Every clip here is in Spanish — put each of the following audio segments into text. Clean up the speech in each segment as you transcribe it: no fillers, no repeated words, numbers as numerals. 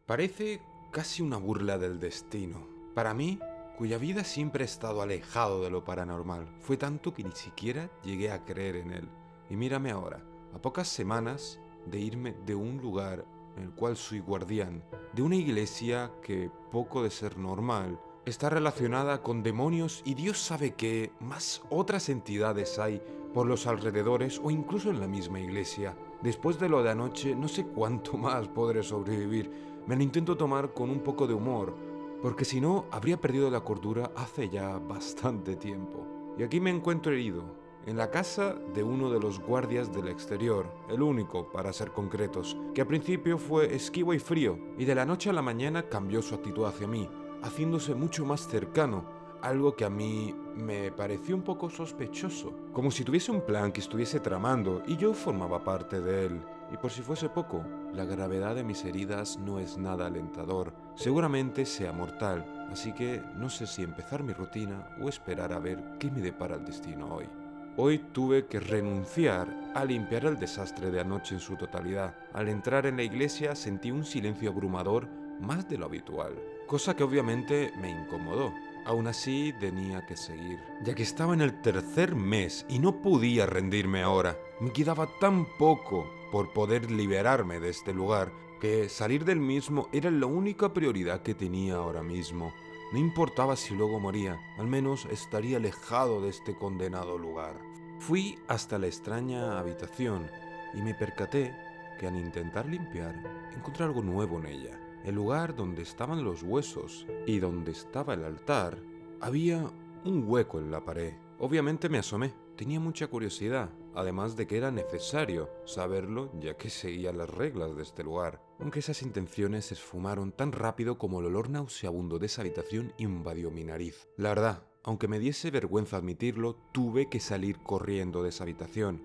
Parece casi una burla del destino. Para mí, cuya vida siempre ha estado alejado de lo paranormal, fue tanto que ni siquiera llegué a creer en él. Y mírame ahora, a pocas semanas de irme de un lugar en el cual soy guardián, de una iglesia que, poco de ser normal, está relacionada con demonios y Dios sabe que más otras entidades hay por los alrededores o incluso en la misma iglesia. Después de lo de anoche, no sé cuánto más podré sobrevivir. Me lo intento tomar con un poco de humor, porque si no, habría perdido la cordura hace ya bastante tiempo. Y aquí me encuentro herido, en la casa de uno de los guardias del exterior, el único, para ser concretos, que al principio fue esquivo y frío, y de la noche a la mañana cambió su actitud hacia mí, haciéndose mucho más cercano, algo que a mí me pareció un poco sospechoso, como si tuviese un plan que estuviese tramando y yo formaba parte de él. Y por si fuese poco, la gravedad de mis heridas no es nada alentador, seguramente sea mortal, así que no sé si empezar mi rutina o esperar a ver qué me depara el destino hoy. Hoy tuve que renunciar a limpiar el desastre de anoche en su totalidad. Al entrar en la iglesia sentí un silencio abrumador más de lo habitual, cosa que obviamente me incomodó. Aún así tenía que seguir, ya que estaba en el tercer mes y no podía rendirme ahora. Me quedaba tan poco por poder liberarme de este lugar que salir del mismo era la única prioridad que tenía ahora mismo. No importaba si luego moría, al menos estaría alejado de este condenado lugar. Fui hasta la extraña habitación y me percaté que al intentar limpiar encontré algo nuevo en ella. El lugar donde estaban los huesos y donde estaba el altar, había un hueco en la pared. Obviamente me asomé, tenía mucha curiosidad, además de que era necesario saberlo ya que seguía las reglas de este lugar. Aunque esas intenciones se esfumaron tan rápido como el olor nauseabundo de esa habitación invadió mi nariz. La verdad, aunque me diese vergüenza admitirlo, tuve que salir corriendo de esa habitación.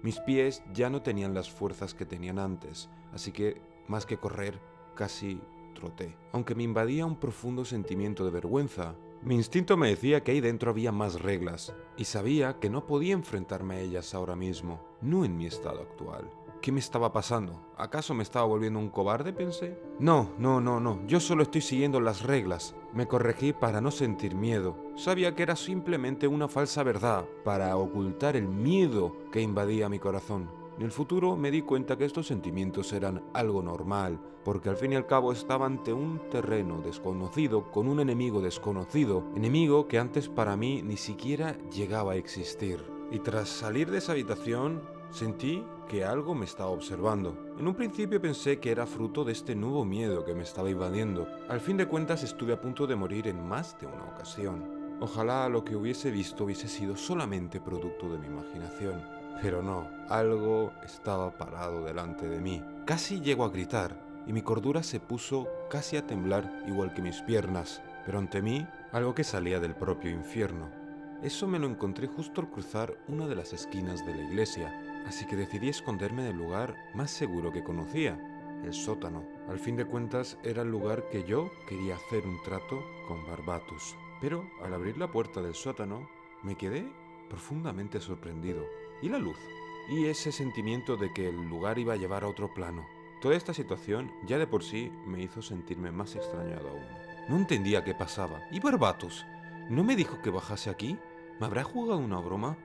Mis pies ya no tenían las fuerzas que tenían antes, así que, más que correr, casi troté. Aunque me invadía un profundo sentimiento de vergüenza, mi instinto me decía que ahí dentro había más reglas, y sabía que no podía enfrentarme a ellas ahora mismo, no en mi estado actual. ¿Qué me estaba pasando? ¿Acaso me estaba volviendo un cobarde? Pensé. No, yo solo estoy siguiendo las reglas. Me corregí para no sentir miedo. Sabía que era simplemente una falsa verdad, para ocultar el miedo que invadía mi corazón. En el futuro me di cuenta que estos sentimientos eran algo normal, porque al fin y al cabo estaba ante un terreno desconocido con un enemigo desconocido, enemigo que antes para mí ni siquiera llegaba a existir. Y tras salir de esa habitación, sentí que algo me estaba observando. En un principio pensé que era fruto de este nuevo miedo que me estaba invadiendo. Al fin de cuentas estuve a punto de morir en más de una ocasión. Ojalá lo que hubiese visto hubiese sido solamente producto de mi imaginación. Pero no, algo estaba parado delante de mí. Casi llego a gritar y mi cordura se puso casi a temblar igual que mis piernas. Pero ante mí, algo que salía del propio infierno. Eso me lo encontré justo al cruzar una de las esquinas de la iglesia, así que decidí esconderme en el lugar más seguro que conocía, el sótano. Al fin de cuentas era el lugar que yo quería hacer un trato con Barbatus. Pero al abrir la puerta del sótano, me quedé profundamente sorprendido. ¿Y la luz? Y ese sentimiento de que el lugar iba a llevar a otro plano. Toda esta situación ya de por sí me hizo sentirme más extrañado aún. No entendía qué pasaba. ¿Y Barbatus? ¿No me dijo que bajase aquí? ¿Me habrá jugado una broma?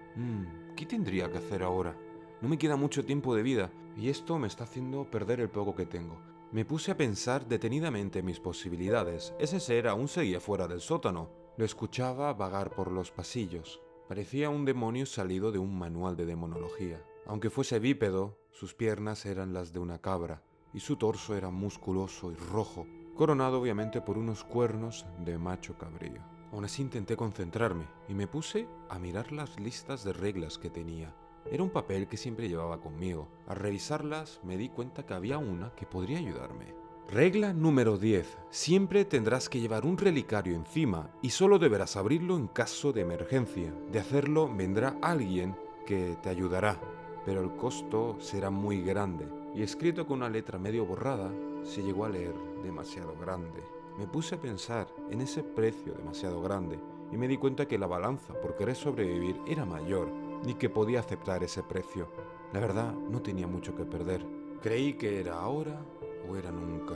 ¿Qué tendría que hacer ahora? No me queda mucho tiempo de vida y esto me está haciendo perder el poco que tengo. Me puse a pensar detenidamente en mis posibilidades. Ese ser aún seguía fuera del sótano. Lo escuchaba vagar por los pasillos. Parecía un demonio salido de un manual de demonología. Aunque fuese bípedo, sus piernas eran las de una cabra y su torso era musculoso y rojo, coronado obviamente por unos cuernos de macho cabrío. Aún así intenté concentrarme y me puse a mirar las listas de reglas que tenía. Era un papel que siempre llevaba conmigo. Al revisarlas me di cuenta que había una que podría ayudarme. Regla número 10. Siempre tendrás que llevar un relicario encima y solo deberás abrirlo en caso de emergencia. De hacerlo vendrá alguien que te ayudará, pero el costo será muy grande. Y escrito con una letra medio borrada, se llegó a leer demasiado grande. Me puse a pensar en ese precio demasiado grande y me di cuenta que la balanza por querer sobrevivir era mayor y que podía aceptar ese precio. La verdad, no tenía mucho que perder. Creí que era ahora o era nunca.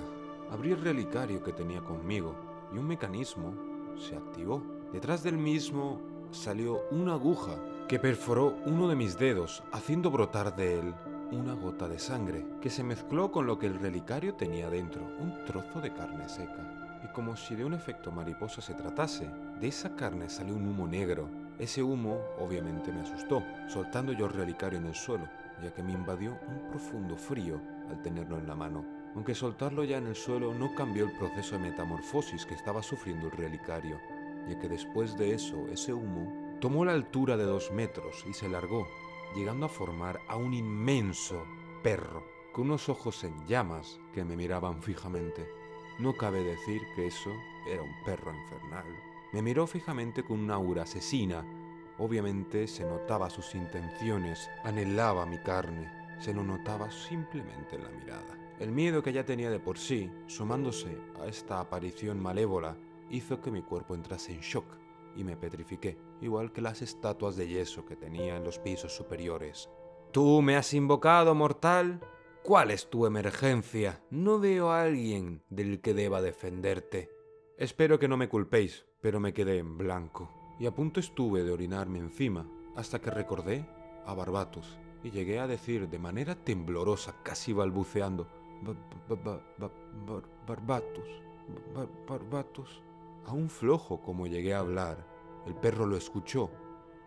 Abrí el relicario que tenía conmigo y un mecanismo se activó. Detrás del mismo salió una aguja que perforó uno de mis dedos, haciendo brotar de él una gota de sangre, que se mezcló con lo que el relicario tenía dentro, un trozo de carne seca. Y como si de un efecto mariposa se tratase, de esa carne salió un humo negro. Ese humo obviamente me asustó, soltando yo el relicario en el suelo, ya que me invadió un profundo frío al tenerlo en la mano. Aunque soltarlo ya en el suelo no cambió el proceso de metamorfosis que estaba sufriendo el relicario, ya que después de eso, ese humo tomó la altura de 2 metros y se largó, llegando a formar a un inmenso perro, con unos ojos en llamas que me miraban fijamente. No cabe decir que eso era un perro infernal. Me miró fijamente con una aura asesina. Obviamente se notaba sus intenciones, anhelaba mi carne, se lo notaba simplemente en la mirada. El miedo que ya tenía de por sí, sumándose a esta aparición malévola, hizo que mi cuerpo entrase en shock y me petrifiqué, igual que las estatuas de yeso que tenía en los pisos superiores. ¿Tú me has invocado, mortal? ¿Cuál es tu emergencia? No veo a alguien del que deba defenderte. Espero que no me culpéis, pero me quedé en blanco. Y a punto estuve de orinarme encima, hasta que recordé a Barbatus, y llegué a decir de manera temblorosa, casi balbuceando, Barbatus. Aún flojo como llegué a hablar, el perro lo escuchó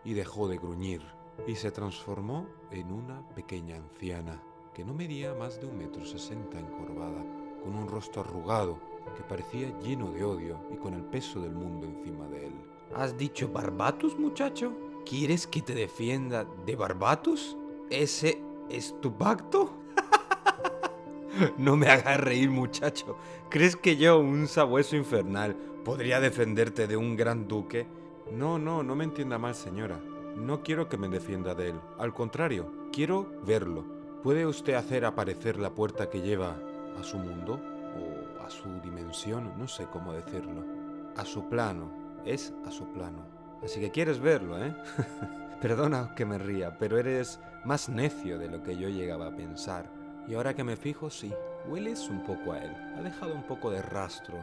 y dejó de gruñir, y se transformó en una pequeña anciana, que no medía más de 1,60 m encorvada, con un rostro arrugado, que parecía lleno de odio y con el peso del mundo encima de él. ¿Has dicho Barbatus, muchacho? ¿Quieres que te defienda de Barbatus? ¿Ese es tu pacto? No me hagas reír, muchacho. ¿Crees que yo, un sabueso infernal, podría defenderte de un gran duque? No me entienda mal, señora. No quiero que me defienda de él. Al contrario, quiero verlo. ¿Puede usted hacer aparecer la puerta que lleva a su mundo? ¿O a su dimensión? No sé cómo decirlo. A su plano. Es a su plano. Así que quieres verlo, ¿eh? Perdona que me ría, pero eres más necio de lo que yo llegaba a pensar. Y ahora que me fijo, sí, hueles un poco a él. Ha dejado un poco de rastro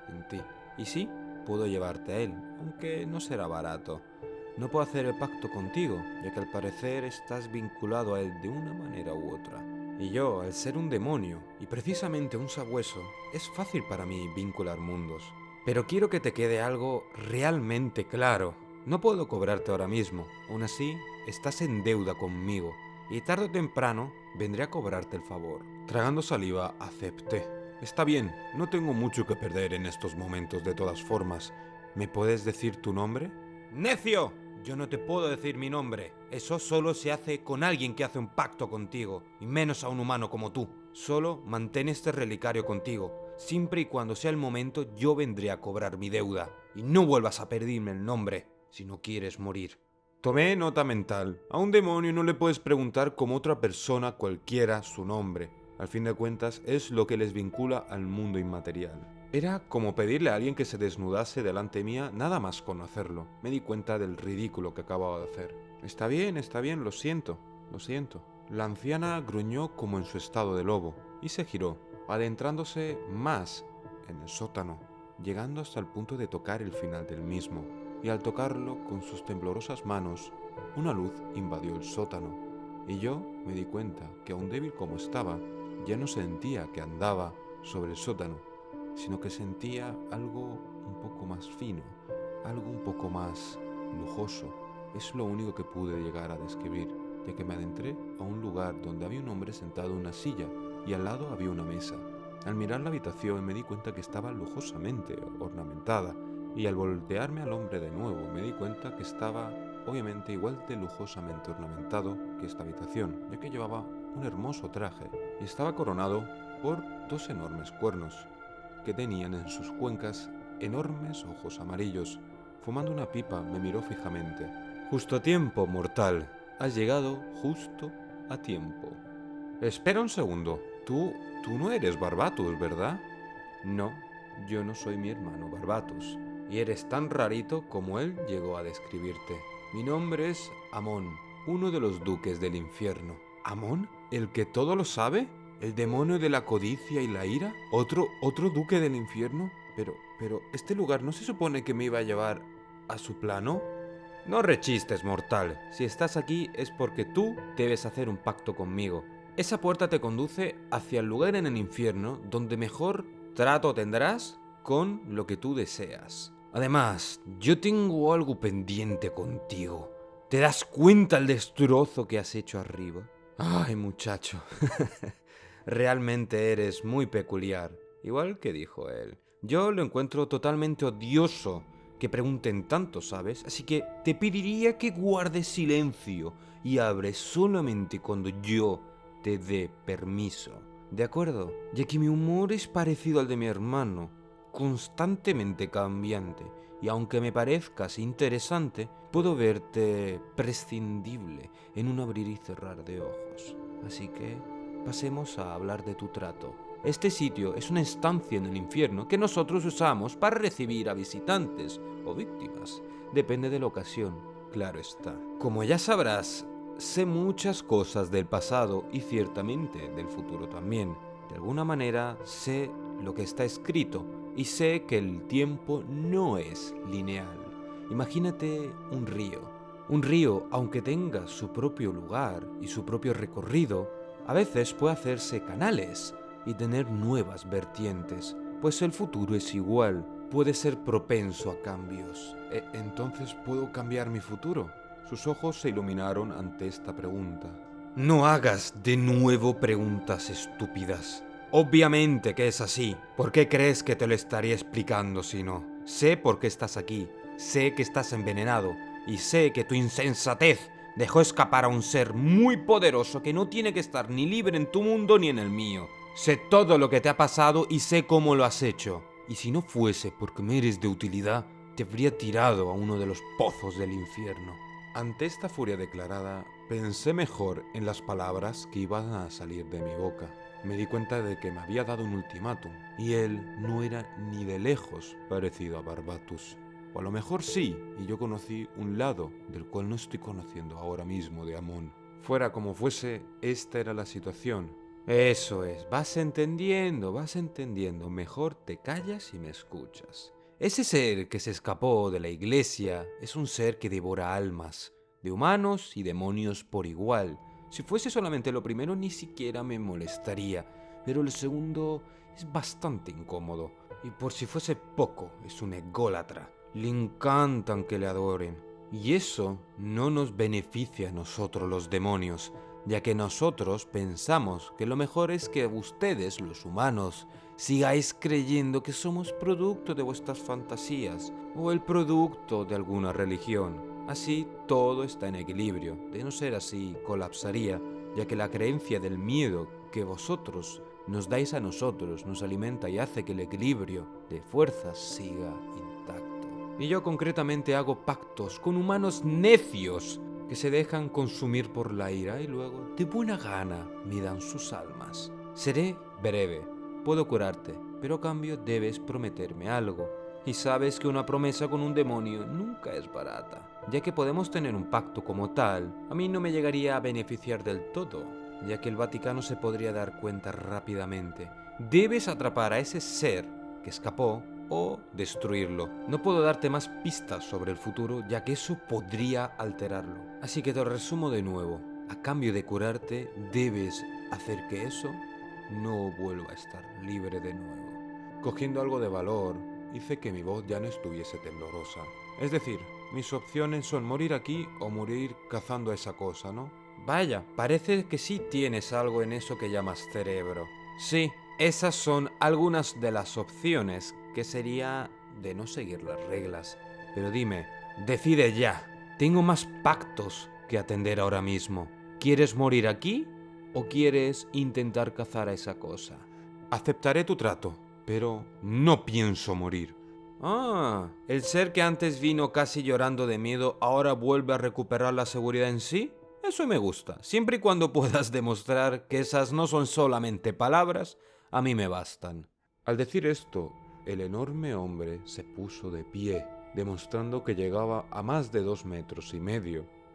en ti. Y sí, puedo llevarte a él, aunque no será barato. No puedo hacer el pacto contigo, ya que al parecer estás vinculado a él de una manera u otra. Y yo, al ser un demonio, y precisamente un sabueso, es fácil para mí vincular mundos. Pero quiero que te quede algo realmente claro. No puedo cobrarte ahora mismo, aún así, estás en deuda conmigo, y tarde o temprano vendré a cobrarte el favor. Tragando saliva, acepté. Está bien, no tengo mucho que perder en estos momentos de todas formas. ¿Me puedes decir tu nombre? ¡Necio! Yo no te puedo decir mi nombre. Eso solo se hace con alguien que hace un pacto contigo, y menos a un humano como tú. Solo mantén este relicario contigo. Siempre y cuando sea el momento, yo vendré a cobrar mi deuda. Y no vuelvas a pedirme el nombre, si no quieres morir. Tomé nota mental. A un demonio no le puedes preguntar como otra persona cualquiera su nombre. Al fin de cuentas, es lo que les vincula al mundo inmaterial. Era como pedirle a alguien que se desnudase delante mía nada más conocerlo. Me di cuenta del ridículo que acababa de hacer. Está bien, lo siento. La anciana gruñó como en su estado de lobo y se giró, adentrándose más en el sótano, llegando hasta el punto de tocar el final del mismo. Y al tocarlo con sus temblorosas manos, una luz invadió el sótano, y yo me di cuenta que aún débil como estaba, ya no sentía que andaba sobre el sótano, sino que sentía algo un poco más fino, algo un poco más lujoso. Es lo único que pude llegar a describir, ya que me adentré a un lugar donde había un hombre sentado en una silla y al lado había una mesa. Al mirar la habitación me di cuenta que estaba lujosamente ornamentada, y al voltearme al hombre de nuevo me di cuenta que estaba obviamente igual de lujosamente ornamentado que esta habitación, ya que llevaba un hermoso traje y estaba coronado por 2 enormes cuernos que tenían en sus cuencas enormes ojos amarillos. Fumando una pipa me miró fijamente. Justo a tiempo, mortal. Has llegado justo a tiempo. Espera un segundo. Tú no eres Barbatus, ¿verdad? No, yo no soy mi hermano Barbatus. Y eres tan rarito como él llegó a describirte. Mi nombre es Amon, uno de los duques del infierno. ¿Amon? ¿El que todo lo sabe? ¿El demonio de la codicia y la ira? ¿Otro duque del infierno? Pero, ¿este lugar no se supone que me iba a llevar a su plano? No rechistes, mortal. Si estás aquí es porque tú debes hacer un pacto conmigo. Esa puerta te conduce hacia el lugar en el infierno donde mejor trato tendrás con lo que tú deseas. Además, yo tengo algo pendiente contigo. ¿Te das cuenta el destrozo que has hecho arriba? Ay, muchacho. Realmente eres muy peculiar. Igual que dijo él. Yo lo encuentro totalmente odioso que pregunten tanto, ¿sabes? Así que te pediría que guardes silencio y abres solamente cuando yo te dé permiso. ¿De acuerdo? Ya que mi humor es parecido al de mi hermano, constantemente cambiante, y aunque me parezcas interesante, puedo verte prescindible en un abrir y cerrar de ojos. Así que pasemos a hablar de tu trato. Este sitio es una estancia en el infierno que nosotros usamos para recibir a visitantes o víctimas. Depende de la ocasión, claro está. Como ya sabrás, sé muchas cosas del pasado y ciertamente del futuro también. De alguna manera sé lo que está escrito y sé que el tiempo no es lineal. Imagínate un río. Un río, aunque tenga su propio lugar y su propio recorrido, a veces puede hacerse canales y tener nuevas vertientes, pues el futuro es igual, puede ser propenso a cambios. ¿Entonces puedo cambiar mi futuro? Sus ojos se iluminaron ante esta pregunta. No hagas de nuevo preguntas estúpidas. Obviamente que es así. ¿Por qué crees que te lo estaría explicando si no? Sé por qué estás aquí, sé que estás envenenado y sé que tu insensatez dejó escapar a un ser muy poderoso que no tiene que estar ni libre en tu mundo ni en el mío. Sé todo lo que te ha pasado y sé cómo lo has hecho. Y si no fuese porque me eres de utilidad, te habría tirado a uno de los pozos del infierno. Ante esta furia declarada, pensé mejor en las palabras que iban a salir de mi boca. Me di cuenta de que me había dado un ultimátum, y él no era ni de lejos parecido a Barbatus. O a lo mejor sí, y yo conocí un lado del cual no estoy conociendo ahora mismo de Amon. Fuera como fuese, esta era la situación. Eso es, vas entendiendo, mejor te callas y me escuchas. Ese ser que se escapó de la iglesia es un ser que devora almas, de humanos y demonios por igual. Si fuese solamente lo primero ni siquiera me molestaría, pero el segundo es bastante incómodo. Y por si fuese poco, es un ególatra. Le encantan que le adoren. Y eso no nos beneficia a nosotros los demonios, ya que nosotros pensamos que lo mejor es que ustedes, los humanos, sigáis creyendo que somos producto de vuestras fantasías o el producto de alguna religión. Así todo está en equilibrio. De no ser así, colapsaría, ya que la creencia del miedo que vosotros nos dais a nosotros nos alimenta y hace que el equilibrio de fuerzas siga intacto. Y yo concretamente hago pactos con humanos necios que se dejan consumir por la ira y luego, de buena gana, me dan sus almas. Seré breve, puedo curarte, pero a cambio debes prometerme algo. Y sabes que una promesa con un demonio nunca es barata. Ya que podemos tener un pacto como tal, a mí no me llegaría a beneficiar del todo, ya que el Vaticano se podría dar cuenta rápidamente. Debes atrapar a ese ser que escapó o destruirlo. No puedo darte más pistas sobre el futuro, ya que eso podría alterarlo. Así que te resumo de nuevo. A cambio de curarte, debes hacer que eso no vuelva a estar libre de nuevo. Cogiendo algo de valor, hice que mi voz ya no estuviese temblorosa. Es decir, mis opciones son morir aquí o morir cazando a esa cosa, ¿no? Vaya, parece que sí tienes algo en eso que llamas cerebro. Sí, esas son algunas de las opciones, que sería de no seguir las reglas. Pero dime, decide ya. Tengo más pactos que atender ahora mismo. ¿Quieres morir aquí o quieres intentar cazar a esa cosa? Aceptaré tu trato, pero no pienso morir. Ah, el ser que antes vino casi llorando de miedo ahora vuelve a recuperar la seguridad en sí. Eso me gusta. Siempre y cuando puedas demostrar que esas no son solamente palabras, a mí me bastan. Al decir esto, el enorme hombre se puso de pie, demostrando que llegaba a más de 2,5 metros.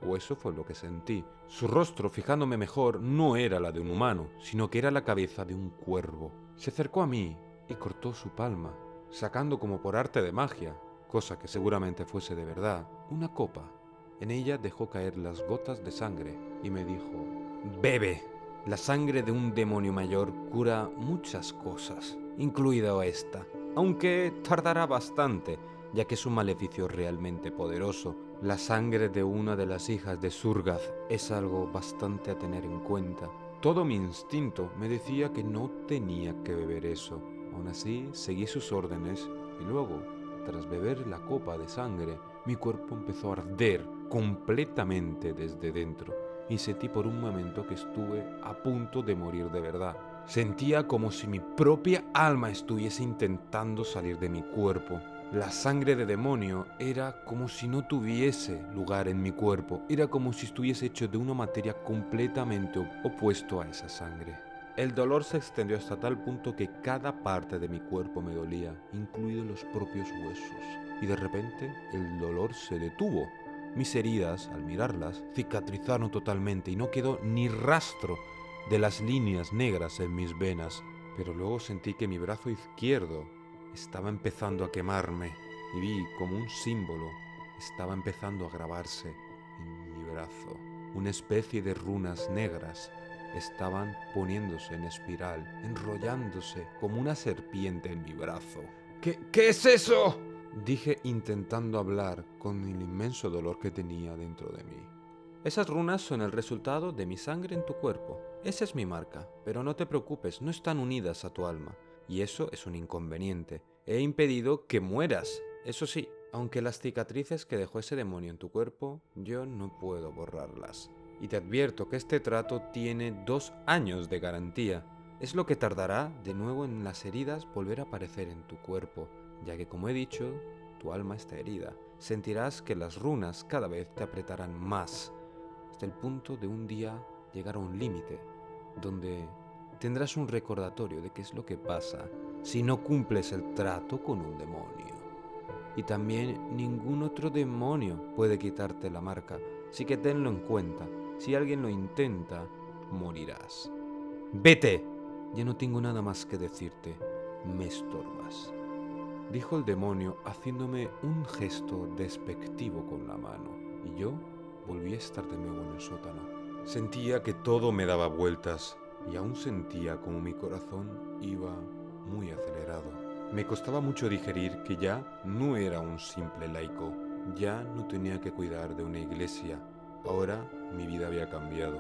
o eso fue lo que sentí. Su rostro, fijándome mejor, no era la de un humano, sino que era la cabeza de un cuervo. Se acercó a mí y cortó su palma, sacando como por arte de magia, cosa que seguramente fuese de verdad, una copa. En ella dejó caer las gotas de sangre y me dijo: «Bebe. La sangre de un demonio mayor cura muchas cosas, incluida esta, aunque tardará bastante, ya que es un maleficio realmente poderoso. La sangre de una de las hijas de Surgath es algo bastante a tener en cuenta». Todo mi instinto me decía que no tenía que beber eso. Aún así, seguí sus órdenes y luego, tras beber la copa de sangre, mi cuerpo empezó a arder completamente desde dentro y sentí por un momento que estuve a punto de morir de verdad. Sentía como si mi propia alma estuviese intentando salir de mi cuerpo. La sangre de demonio era como si no tuviese lugar en mi cuerpo, era como si estuviese hecho de una materia completamente opuesto a esa sangre. El dolor se extendió hasta tal punto que cada parte de mi cuerpo me dolía, incluidos los propios huesos. Y de repente el dolor se detuvo. Mis heridas, al mirarlas, cicatrizaron totalmente y no quedó ni rastro de las líneas negras en mis venas. Pero luego sentí que mi brazo izquierdo estaba empezando a quemarme y vi como un símbolo estaba empezando a grabarse en mi brazo. Una especie de runas negras estaban poniéndose en espiral, enrollándose como una serpiente en mi brazo. ¿Qué es eso?, dije intentando hablar con el inmenso dolor que tenía dentro de mí. Esas runas son el resultado de mi sangre en tu cuerpo. Esa es mi marca, pero no te preocupes, no están unidas a tu alma. Y eso es un inconveniente. He impedido que mueras. Eso sí, aunque las cicatrices que dejó ese demonio en tu cuerpo, yo no puedo borrarlas. Y te advierto que este trato tiene 2 años de garantía. Es lo que tardará de nuevo en las heridas volver a aparecer en tu cuerpo, ya que, como he dicho, tu alma está herida. Sentirás que las runas cada vez te apretarán más, hasta el punto de un día llegar a un límite, donde tendrás un recordatorio de qué es lo que pasa si no cumples el trato con un demonio. Y también ningún otro demonio puede quitarte la marca, así que tenlo en cuenta. Si alguien lo intenta, morirás. ¡Vete! Ya no tengo nada más que decirte. Me estorbas, dijo el demonio haciéndome un gesto despectivo con la mano, y yo volví a estar de nuevo en el sótano. Sentía que todo me daba vueltas y aún sentía como mi corazón iba muy acelerado. Me costaba mucho digerir que ya no era un simple laico, ya no tenía que cuidar de una iglesia. Ahora mi vida había cambiado,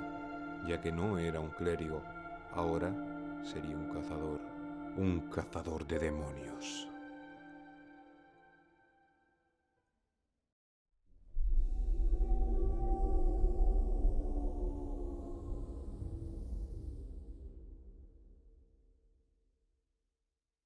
ya que no era un clérigo, ahora sería un cazador de demonios.